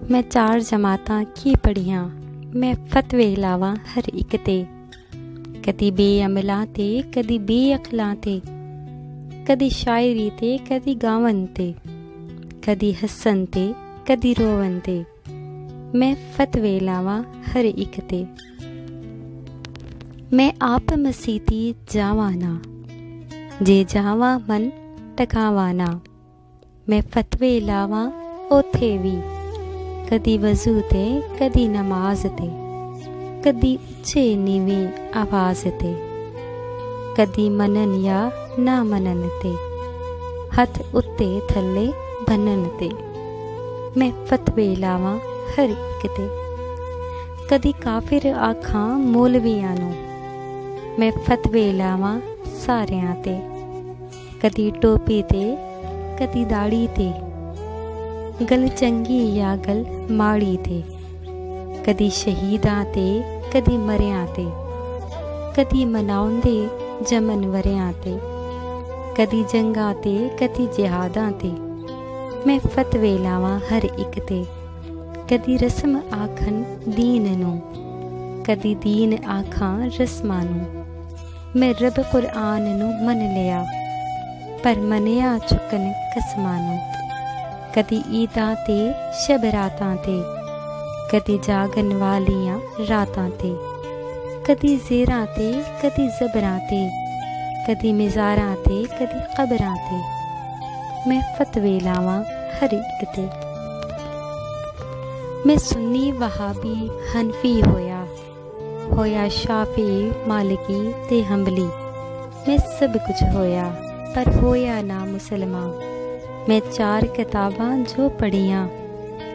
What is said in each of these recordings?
मैं 4 जमातां की पढ़ियां, मैं फतवे लावां हर इक ते। कदी बेअमलां ते कदी बेअकलां ते, कदी शायरी ते कदी गावन ते, कदी हसन ते कदी रोवन ते। मैं फतवे लावां हर इक ते। मैं आप मसीती जावां ना, जे जावां मन टकावां ना। मैं फतवे लावां ओथे वी, कदी वज़ू ते कदी नमाज ते, कदी उच्चे नीवी आवाज़ ते, कदी मनन या ना मनन ते, हथ उत्ते थल्ले बनन ते। मैं फतवे लावां हर इक ते। कदी काफिर आखां मौलवियां नूं, मैं फतवे लावां सारियां ते। कदी टोपी ते कदी दाड़ी ते, गल चंगी या गल माड़ी ते। कदी शहीदां ते कदी मरियां ते, कदी मनाउंदे जमन वरियां ते, कदी जंगां ते कदी जिहादां ते। मैं फतवे लावां हर इक ते। कदी रस्म आखन दीन नूं, कदी दीन आखां रस्मां नूं। मैं रब कुरआन नूं मन लिया, पर मनिया चुकन कसमां नूं। कदी ईदां ते शबरातां ते, कदी जागन वालियां रातां ते, कदी ज़ेरां ते कदी ज़बरां ते, कदी मिज़ारां ते कदी कबरां ते। मैं फतवे लावां हर इक ते। मैं सुन्नी वहाबी हनफी होया शाफी मालिकी ते हंबली। मैं सब कुछ होया पर होया ना मुसलमान। मैं 4 किताबां जो पढ़ियां,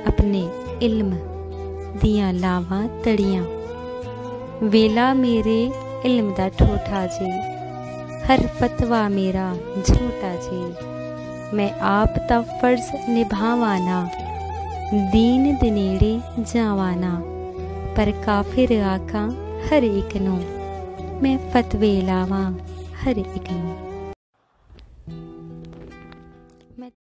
अपने इल्म दियां लावां तड़ियां। वेला मेरे इल्म दा ठोठा जे, हर फतवा मेरा झूठा जे। मैं आप दा फर्ज निभावां ना, दीन दे नेड़े जावां ना। पर काफिर आखां हर इक नूं, मैं फतवे लावां हर इक नूं।